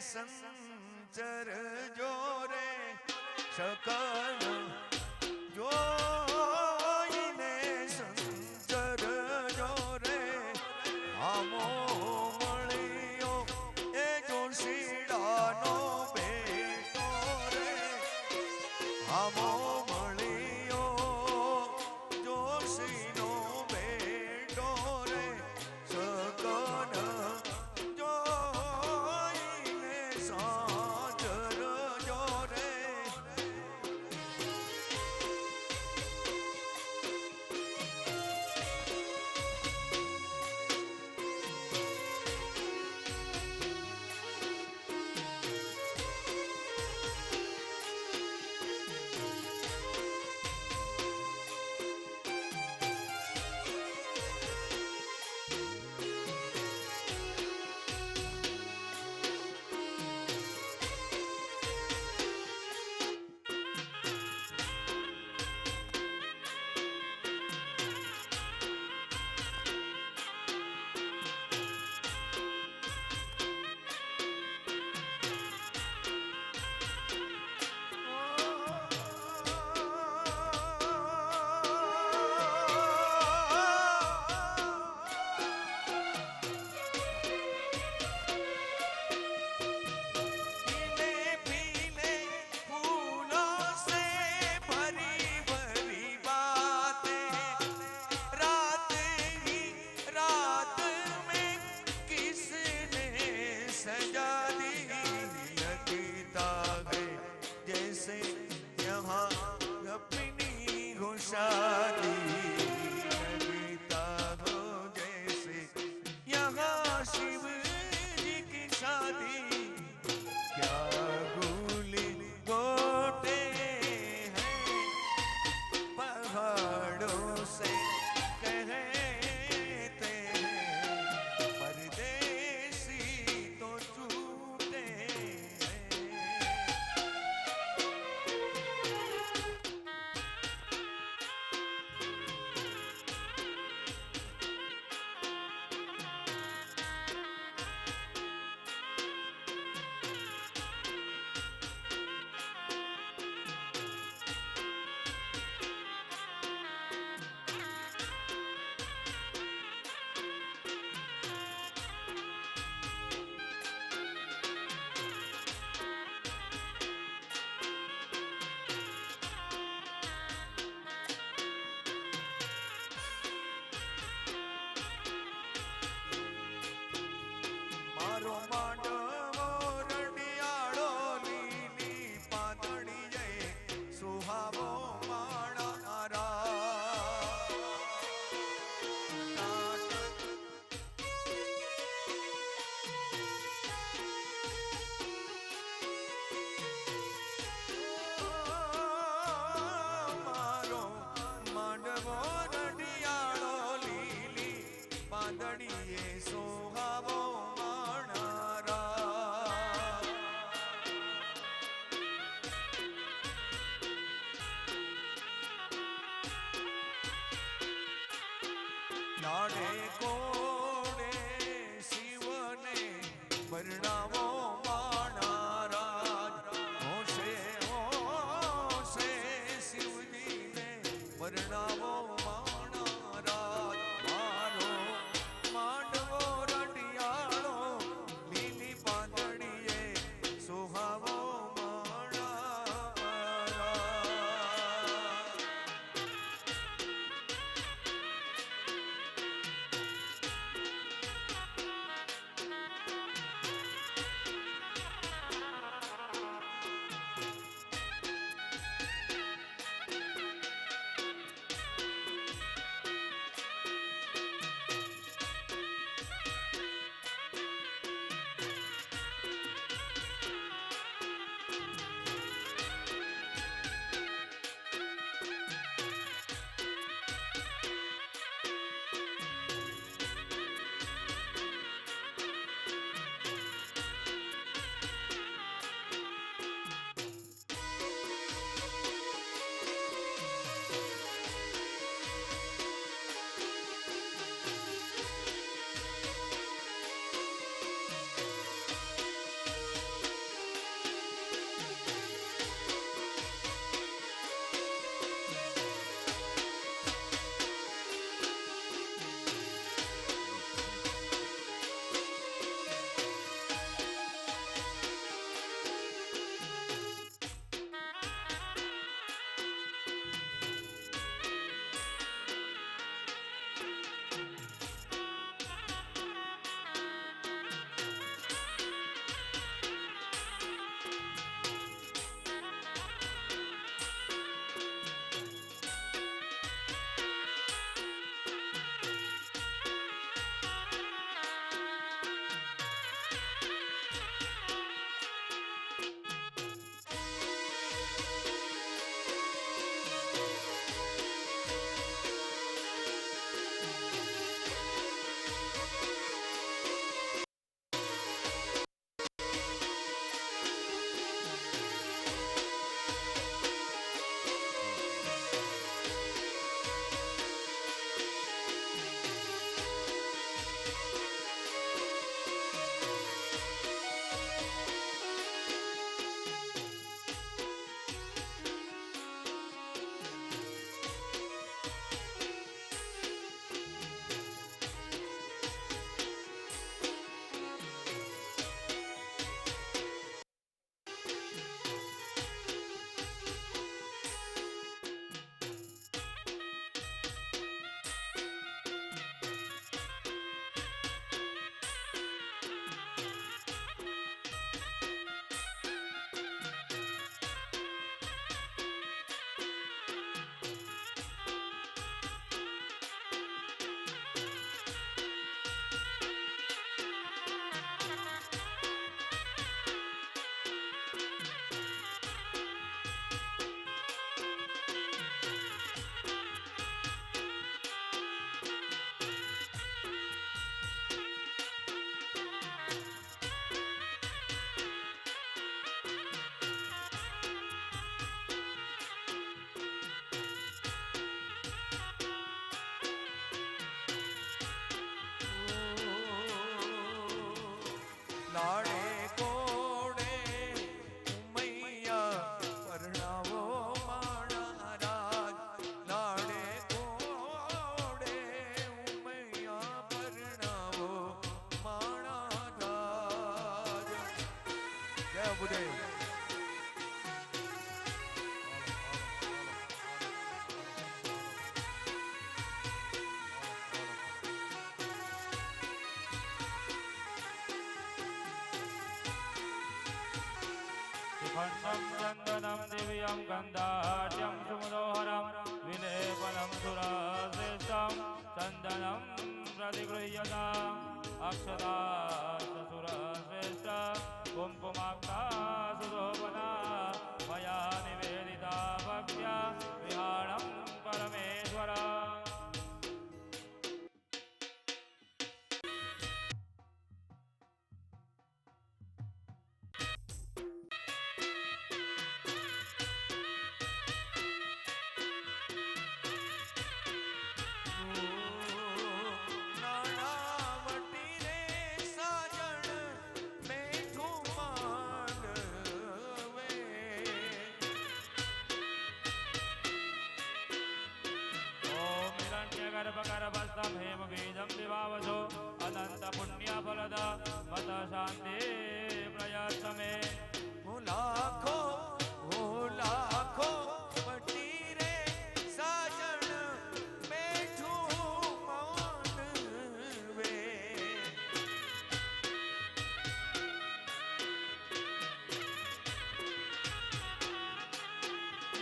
સંચર જોરે શકલ જોઈને સંચર જોરે આમો મળ્યો એ જોશીડાનો બેટો રે આમો મળ્યો જોશીનો બેટો રે સકન જોઈને સાજર જોરે शादी लगता हो जैसे यहाँ शिव जी की शादी क्या गुली गोटे हैं पहाड़ों से कहते हैं परदेसी तो छूटे લાડે કોડે ઉમૈયા પરણાવો માણા રાજ લાડે કોડે ઉમૈયા પરણાવો માણા રાજ જય બુદેવ खण्डं चन्दनं दिव्यं गन्धाढ्यं सुमनोहरं विलेपनं सुरश्रेष्ठं चन्दनं प्रतिगृह्यताम् अक्षता सुरश्रेष्ठ कुङ्कुमाक्ता सुशोभना मया निवेदिता भक्त्या विहारं परमेश्वर નાણાવટી રે સાજણ બેઠું માંડવે ओम हिरण्यगर्भगर्भस्थं हेमबीजं विभावसो अनंत पुण्यफलद मत शांति प्रयत्नमे લાખો વટી રે સાજણ બેઠું માંડવે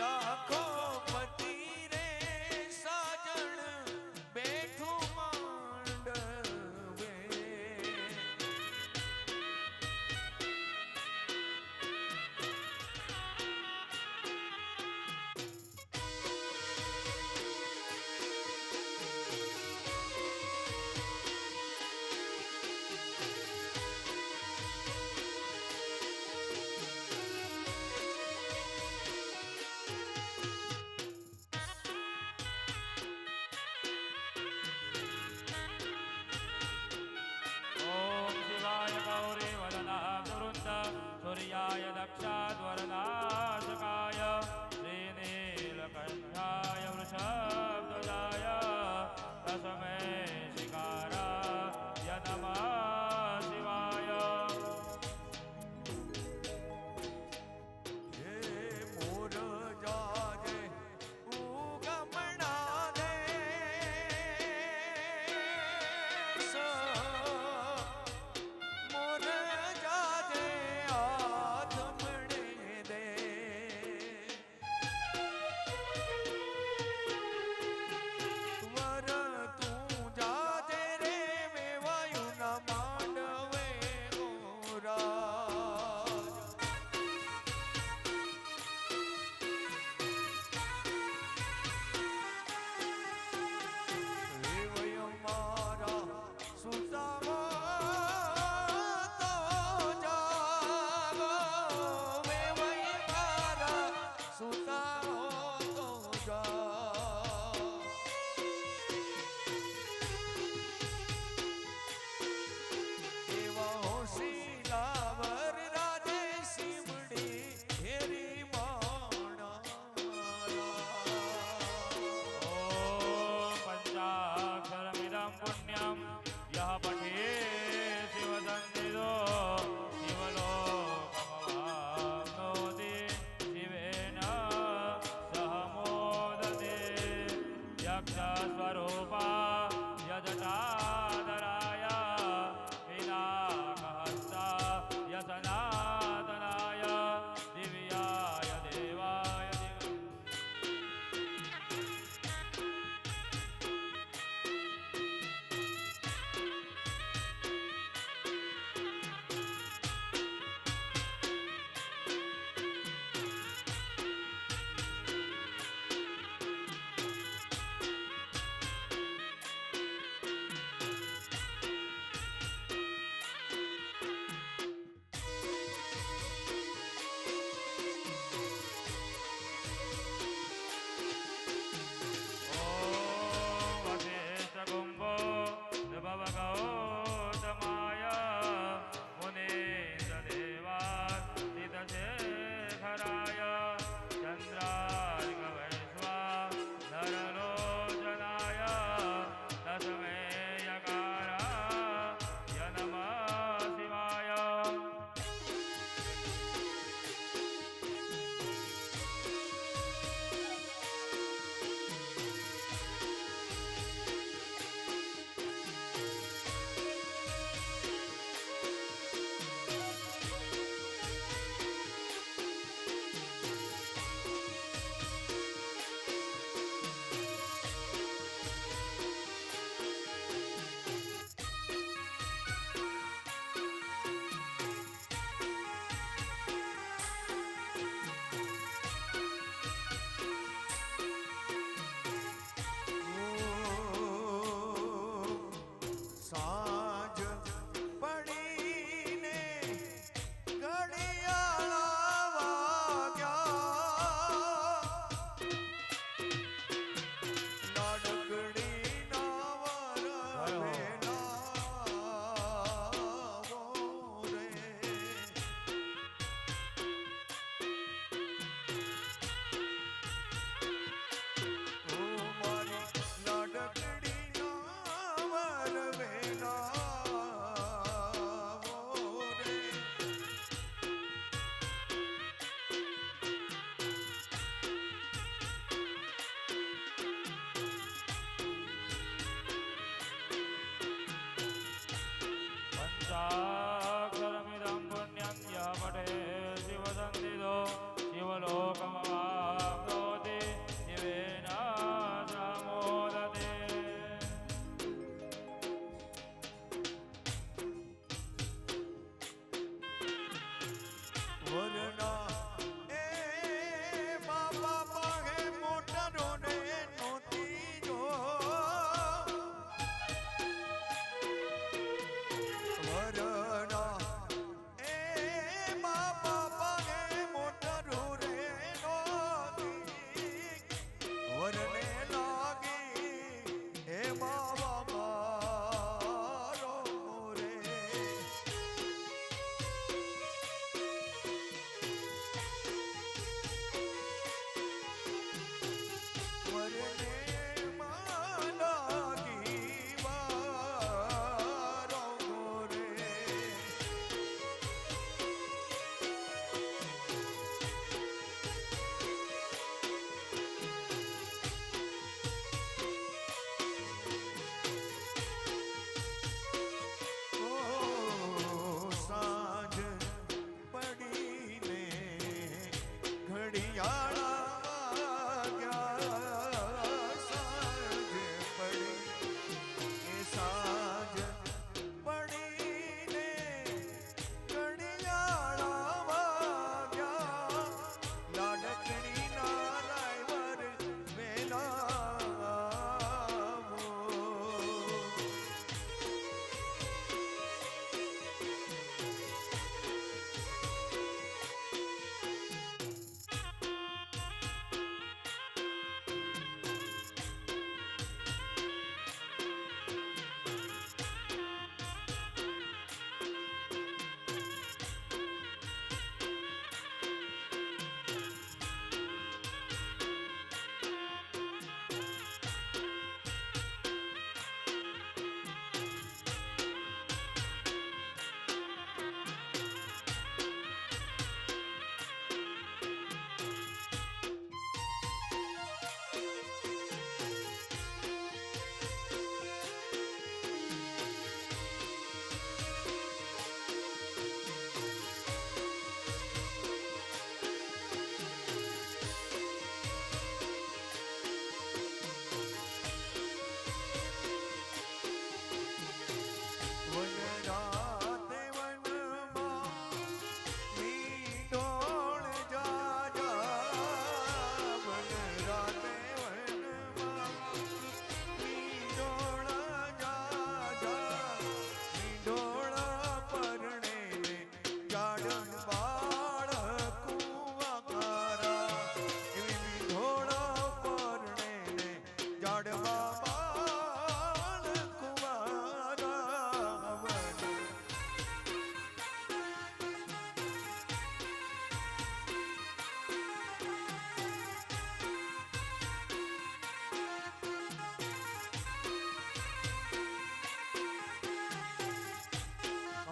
લાખો પતિ રે સાજણ બેઠું માંડવે ओम शिवाय गौरी वदनावृंद सूर्याय दक्षाध्वरनाशकाय श्रीनीलकण्ठाय वृषभध्वजाय तस्मै शिकाराय नमः शिवाय હે મોર જાજે ઉગમણા દેશ મોર જાજે આથમણે દેશ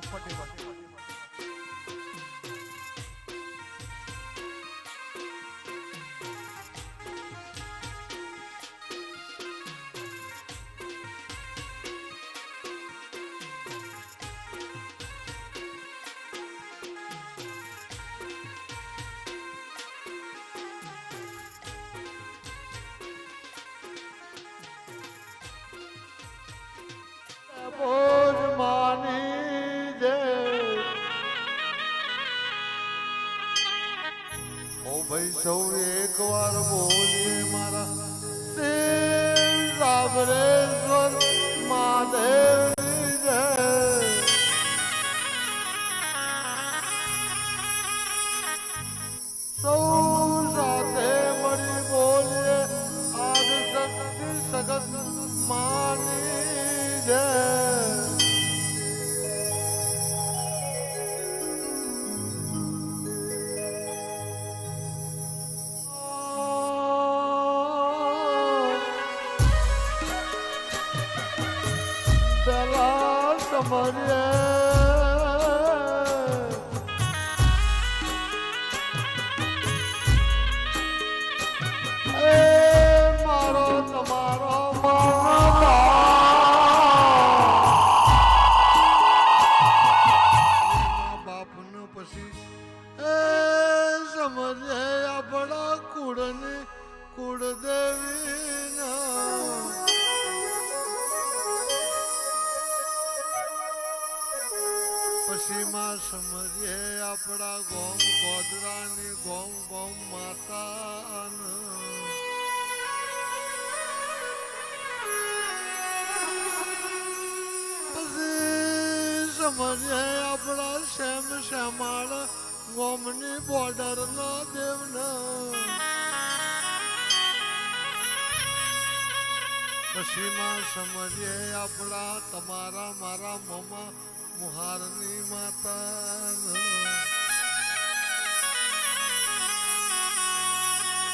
ફટાફટ બોજ માની જે ઓ ભાઈ સૌ એક વાર બોલીએ મારા શિવ સાબરેશ્વર મહાદેવની જય સૌ સાથે મળી બોલીએ આદ શક્તિ સગત માની જય પેલા સમરીએ મારો તમારો બાપનો પછી સમજે આપણા કુળની કુળદેવીના પછી માં સમજીએ આપણા ગોમ ગોદરાની ગોમ ગોમ માતા પછી સમજીએ આપણા શ્યામ શ્યામાળ ગોમની બોર્ડર ના દેવના પછી માં સમજીએ આપણા તમારા મારા મમા મુહારની માતા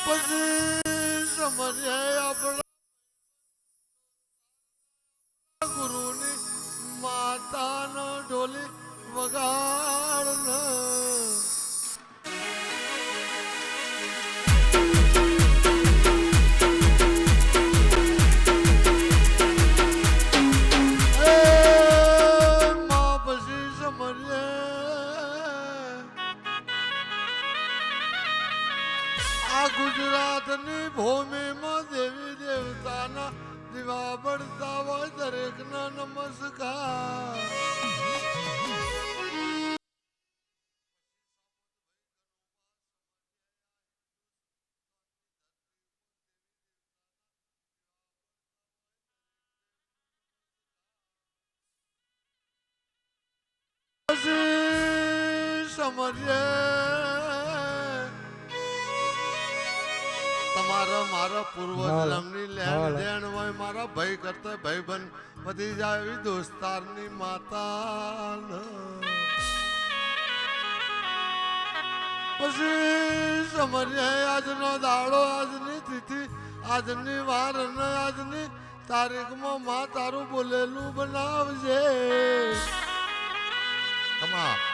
પછી સમજે આપણા ગુરુની માતાનો ઢોલી વગાડ ગુજરાતની ભૂમિમાં દેવી દેવતાના દીવા બળતા હોય દરેકના નમસ્કાર સમજે તમારા મારા પૂર્વજન્મની લેણ દેણ હોય મારા ભાઈ કરતા ભાઈ બન વધી જાય એવી દોસ્તારની માતા પછી સમજે આજનો દાડો આજની તિથિ આજની વાર અને આજની તારીખમાં માં તારું બોલેલું બનાવજે તમા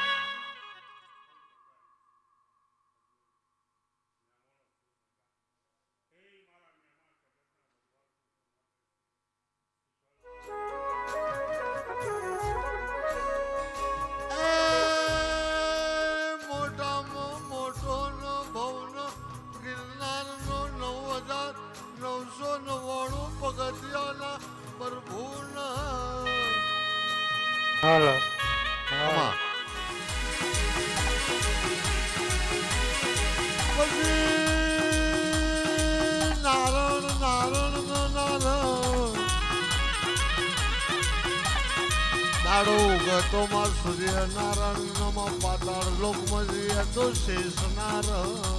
પગથિયાના પ્રભુના હાલો પછી નારણ નારણ નારણ દાડો ઉગતો માં સૂર્ય નારાયણ માં પાતાળ લોકમાં જઈએ તો શેષ નારાયણ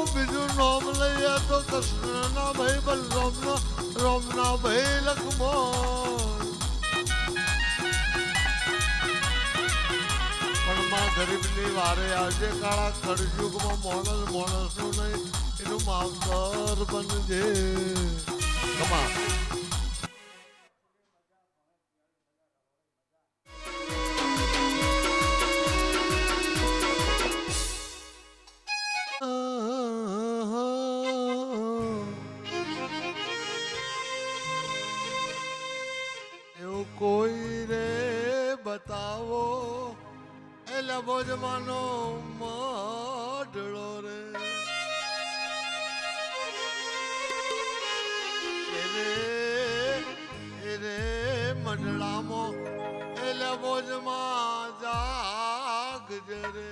બીજું નામ લઈએ તો કૃષ્ણના ભાઈ બલરામના રામના ભાઈ લક્ષ્મણ પણ માં ગરીબની વારે આજે કાળા કળયુગમાં માણસનું નહીં એનું માવતર બનજે કમા કોઈ રે બતાવો એટલે ભોજમાનો મઢળો રે એ રે મઢડામાં એટલે ભોજમાં જાગજે રે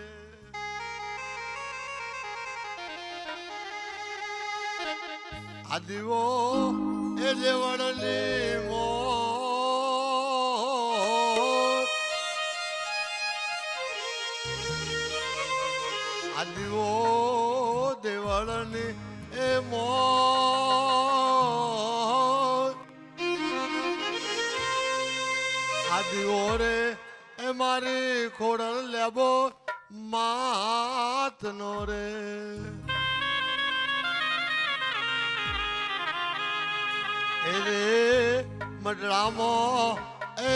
આ દીવો એ દેવળની મોત આ દીવો દેવળની એ મોત આ દીવો રે એ મારી ખોડલ લેબો માતનો રે એ રે મડળામાં એ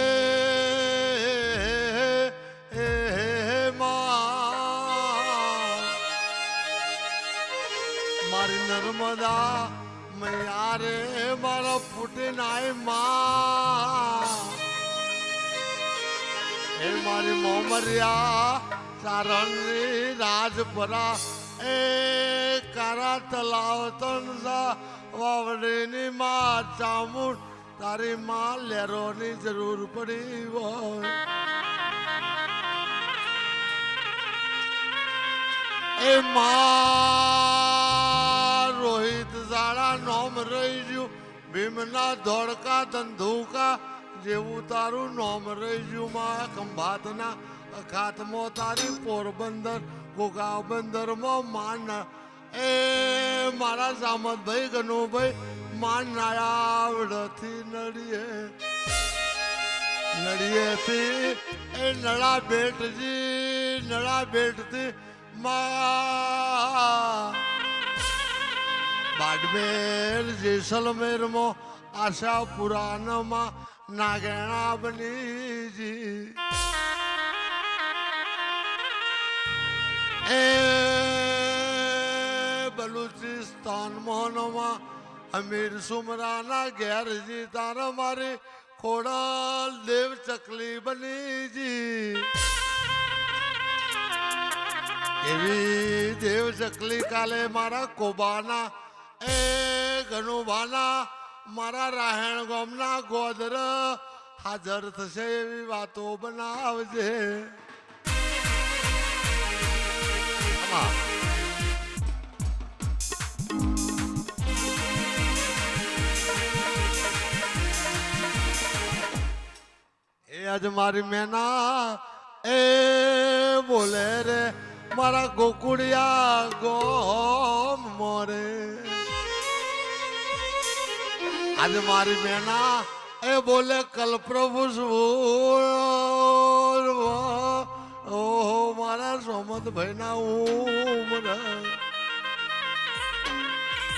મારી નર્મદા મૈયા રે મારા ફૂટી નાય એ મારી મોમરિયા સારણની રાજપરા એ કારા તલાવ તણસા વાવડીની માં ચામુંડ તારી માં લેરોની જરૂર પડી હોય એ માં રોહિત ઝાડા નોમ રહી ગયું ભીમના ધોળકા ધંધુકા જેવું તારું નોમ રહી ગયું માં ખંભાતના અખાતમાં તારી પોરબંદર ગોગા બંદરમાં માન એ મારા સામતભાઈ ગનુભાઈ માન નાયાવડથી નડીએથી એ નળા બેટથી માં બાડમેર જેસલમેરમાં આશા પુરાણમાં નાગેણા બનીજી એ બલુચિસ્તાન મોહનમાં અમીર સુમરાના ઘેરજી તારા મારી ખોડલ દેવ ચકલી બનીજી એવી દેવ ચકલી કાલે મારા કોબાના એ ગનુભાના મારા રાયણ ગામના ગોદર હાજર થશે એવી વાતો બનાવજે એ આજ મારી મેના એ બોલે રે મારા ગોકુળિયા ગોમ મોરે આજ મારી મેના એ બોલે કલપ્રભુ ઓહો મારા સોમતભાઈ ના ઉમરા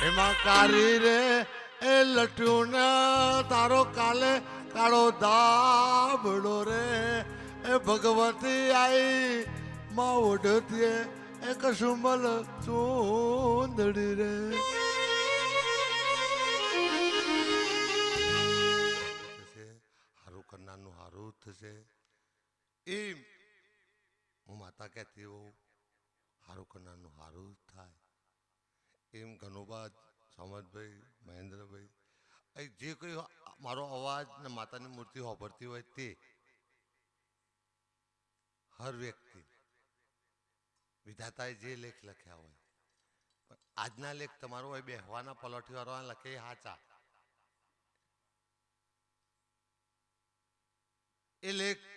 એમાં કારી રે એ લટ્યું ને તારો કાલે કાળો દાબડો રે એ ભગવતી આઈ માં ઓઢતીએ એ કશુંબલ ચૂંદડી રે હારું કરનારનું હારું થશે એમ હું માતા કહેતી હોઉં હારું કરનારનું હારું થાય એમ ઘણું સમજભાઈ મહેન્દ્રભાઈ જે કોઈ મારો અવાજ ને માતાની મૂર્તિ હોભરતી હોય તે હર વ્યક્તિ વિધાતાએ જે લેખ લખ્યા હોય પણ આજના લેખ તમારો હોય બેહવાના પલોઠી વાળા લખે હાચા એ લેખ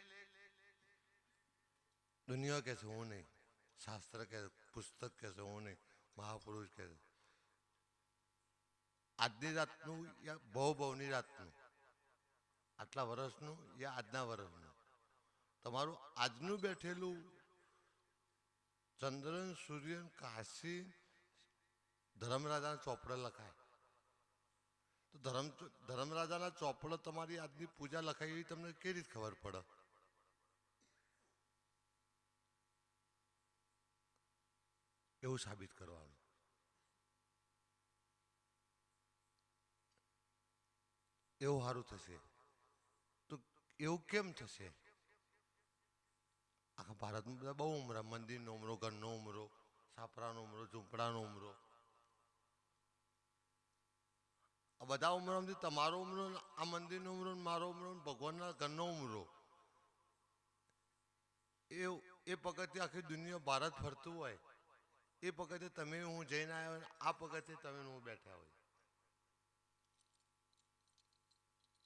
દુનિયા કે છે હું નહીં શાસ્ત્ર કે પુસ્તક કે છે હું નહીં મહાપુરુષ કે છે આજની રાતનું યા બહુની રાતનું આટલા વર્ષનું યા આજના વર્ષનું તમારું આજનું બેઠેલું ચંદ્રન સૂર્યન કાશી ધર્મરાજાના ચોપડે લખાય તો ધર્મરાજાના ચોપડે તમારી આજની પૂજા લખાય એવી તમને કેવી રીતે ખબર પડે એવું સાબિત કરવાનું એવું સારું થશે તો એવું કેમ થશે? આખા ભારતમાં બધા બહુ ઉમરા, મંદિરનો ઉમરો, ઘરનો ઉમરો, સાપરાનો ઉમરો, ઝૂંપડાનો ઉમરો, આ બધા ઉમરામાંથી તમારો ઉમરો, આ મંદિરનો ઉમરો, મારો ઉમરો, ભગવાનના ઘરનો ઉમરો, એ પગથિયે આખી દુનિયા ભારત ફરતું હોય, એ પગથિયે તમે હું જઈને આવ્યો હોય, આ પગથિયે તમે હું બેઠા હોય.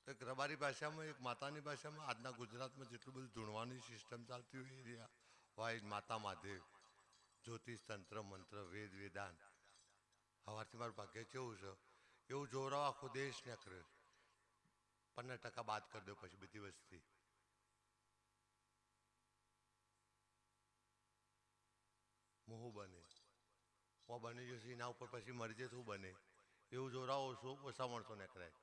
એક રબારી ભાષામાં, એક માતાની ભાષામાં, આજના ગુજરાતમાં જેટલું બધું ધૂણવાની સિસ્ટમ ચાલતી હોય એરિયા હોય, માતા મહાદેવ, જ્યોતિષ, તંત્ર, મંત્ર, વેદ, વેદાંત. સવારથી મારું ભાગ્ય કેવું છે, એવું જોરાવ આખો દેશ ને કરે. 15% બાદ કરી દો પછી બધી વસ્તી. મોહ બને બની જશે એના ઉપર પછી મરી જશે શું બને એવું જોરાવ ઓછા માણસો નીકળાય.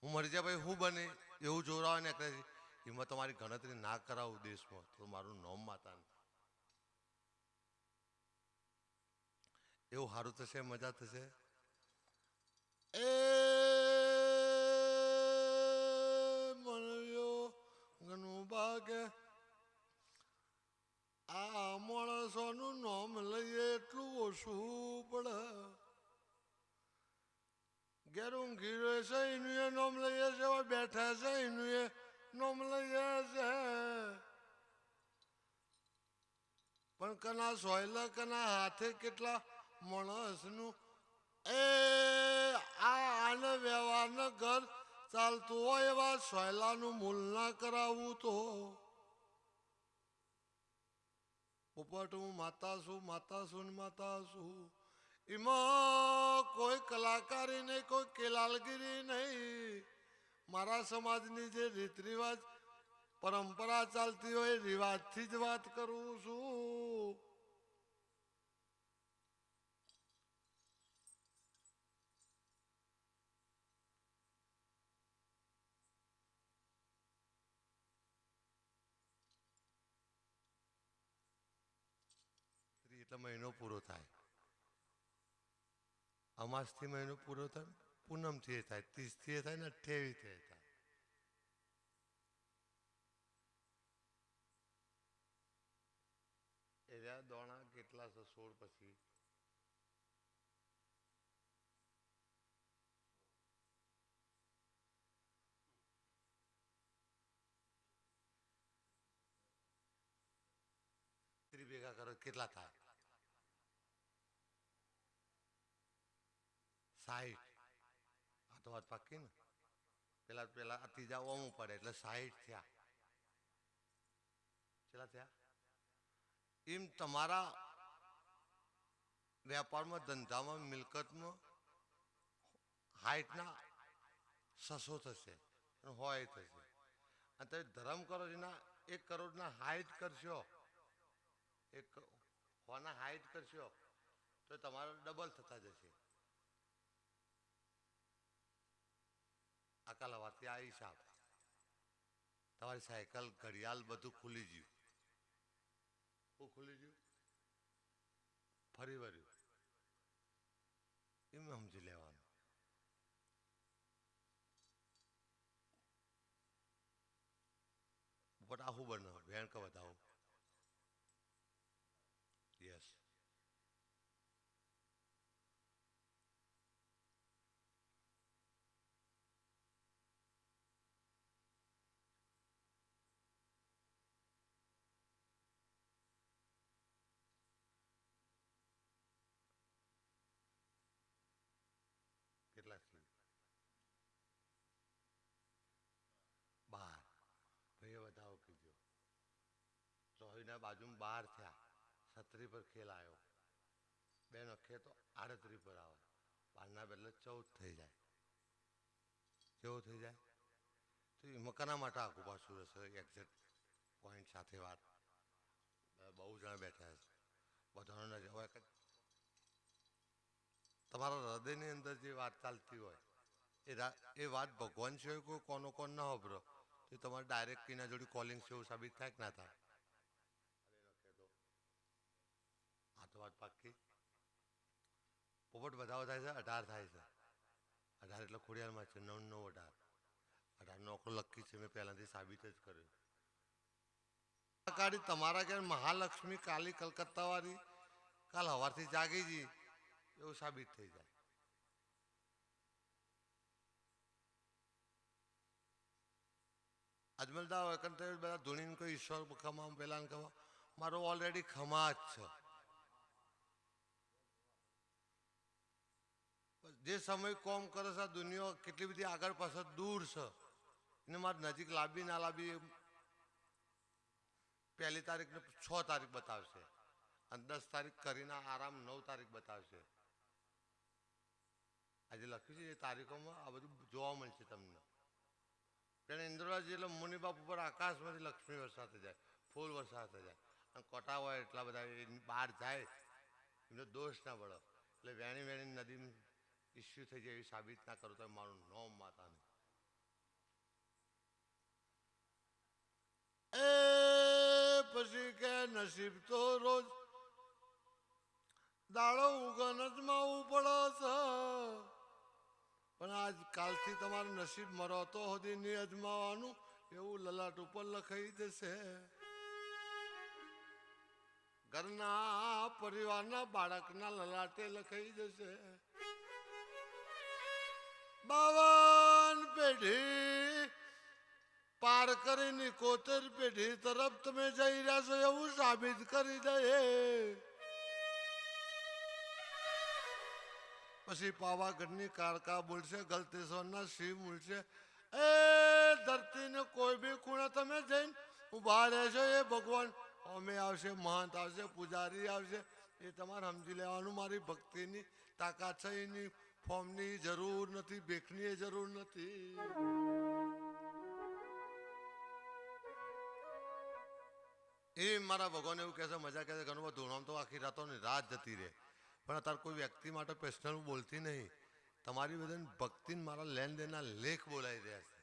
હું મરી જાય ભાઈ શું બને એવું જોરાવ નીકળે છે. એમાં તમારી ગણતરી ના કરાવું દેશમાં તો મારું નામ માતા એવું સારું થશે, મજા થશે. એ મનવ્યો ઘણું ભાગે આ માણસોનું નામ લઈએ એટલું ઓછું પડે. ઘેર ઊંઘી રહ્યો છે એનું એ નામ લઈએ છે, બેઠા છે એનું એ નામ લઈએ છે. પણ કના સોયલા કના હાથે કેટલા માણસનું એ આને વ્યવહારને ઘર ચાલતું હોય એવા સોયલાનું મૂલ ના કરાવવું તો પોપટ હું માતા છું, માતા છું, માતા છું. એમાં કોઈ કલાકારી નહીં, કોઈ કેલાલગીરી નહીં. મારા સમાજની જે રીત રિવાજ પરંપરા ચાલતી હોય રિવાજથી જ વાત કરું છું. એટલે મહિનો પૂરો થાય, અમાસથી મહિનો પૂરો થાય, પૂનમથી થાય, 30થી થાય ને 28થી થાય. એરિયા દોણા કેટલા છે 16 પછી ભેગા કરો કેટલા થાય? 60. આ તો વાત પાકી ને. પેલા ત્રીજા ઓમું પડે એટલે 60 થયા. કેટલા થયા? એમ તમારા વેપારમાં, ધંધામાં, મિલકતમાં 60ના 600 થશે, હોય થશે. અને તમે ધર્મ કરો એના 1 કરોડના 60 કરશો, એક હોના 60 કરશો તો તમારો ડબલ થતા જશે. આકાલ વાતી આ હિસાબ. તમારી સાયકલ, ઘડિયાળ બધું ખુલી ગયું. શું ખુલી ગયું? ફરી વળ્યું. એમ સમજી લેવાનું. બટ આવું બને ભેણ કે બતાવો. યસ. કેટલા થયું? 12. ભાઈએ વધાવો કીધો. ચોહીના બાજુમાં 12 થયા. 36 પર ખેલ આવ્યો. 2 નખે તો 38 પર આવે. 12ના બદલે 14 થઈ જાય. કેવું થઈ જાય? તો એમાં કના માટે આખું પાછું રહેશે? એક્ઝેક્ટ પોઈન્ટ સાથે વાત. બહુ જણા બેઠા છે, બધાનો નજર હોય. તમારા હૃદયની અંદર જે વાત ચાલતી હોય એ વાત ભગવાન સિવાય કોઈ કોનો કોણ ના હોભરો તો તમારે ડાયરેક્ટ એના જોડે કોલિંગ છે એવું સાબિત થાય કે ના થાય? આ તો વાત પાકી. પોપટ વધારો થાય છે, 18 થાય છે. 18 18 એટલે ખોડિયારમાં છે, 9 9 18 18 આંકડો લકી છે. મેં પહેલાથી સાબિત જ કર્યું. કાઢી તમારા ઘેર મહાલક્ષ્મી કાલી કલકત્તા વાળી કાલ હવારથી જાગી જી એવું સાબિત થઈ જાય. અજમલદા હોય બધા ધૂણીને કોઈ ઈશ્વર ખમા પેલા ખમા મારો ઓલરેડી ખમા જ છે. જે સમય કોમ કરે છે દુનિયા કેટલી બધી આગળ પાછળ દૂર છે એને મારે નજીક લાંબી ના લાંબી 1 તારીખ ને 6 તારીખ બતાવશે અને 10 તારીખ કરીને આરામ 9 તારીખ બતાવશે. આજે લખ્યું છે એ તારીખોમાં આ બધું જોવા મળશે તમને. તેને ઇન્દ્રરાજ એટલે મુનિ બાપ ઉપર આકાશમાંથી લક્ષ્મી વરસાતે જાય, ફૂલ વરસાતે જાય અને કોટા હોય એટલા બધા બહાર જાય એનો દોષ ના પડે એટલે વેણી વેણી નદી ઇસ્યુ થઈ જાય એવી સાબિત ના કરું તો મારું નોમ માતાને. એ પછી કે નસીબ તો રોજ દાડો ઉગનજમાં ઉપડે છે પણ આજ કાલથી તમારું નસીબ મરો તો સુધી નહીં અજમાવાનું એવું લલાટ ઉપર લખાઈ દેશે. ઘરના પરિવારના બાળકના લલાટે લખાઈ જશે. 52 પેઢી પાર કરીને 71 પેઢી તરફ તમે જઈ રહ્યા છો એવું સાબિત કરી દે. પછી પાવાગઢની કાળકા બોલશે, ગલતેશ્વરના શિવ બોલશે. એ ધરતીને કોઈ બી ખૂણે તમે જઈને ઉભા રહેશો એ ભગવાન અમે આવશે, મહંત આવશે, પૂજારી આવશે. એ તમારે સમજી લેવાનું મારી ભક્તિની તાકાત છે. એની ફોર્મની જરૂર નથી, ભેખની જરૂર નથી. એ મારા ભગવાન એવું કહે છે, મજા કહે છે ઘણું બધું આમ તો આખી રાતોની રાત જતી રહે પણ અત્યારે કોઈ વ્યક્તિ માટે પર્સનલ બોલતી નહીં. તમારી બધાની ભક્તિને મારા લેન દેનના લેખ બોલાવી રહ્યા છે.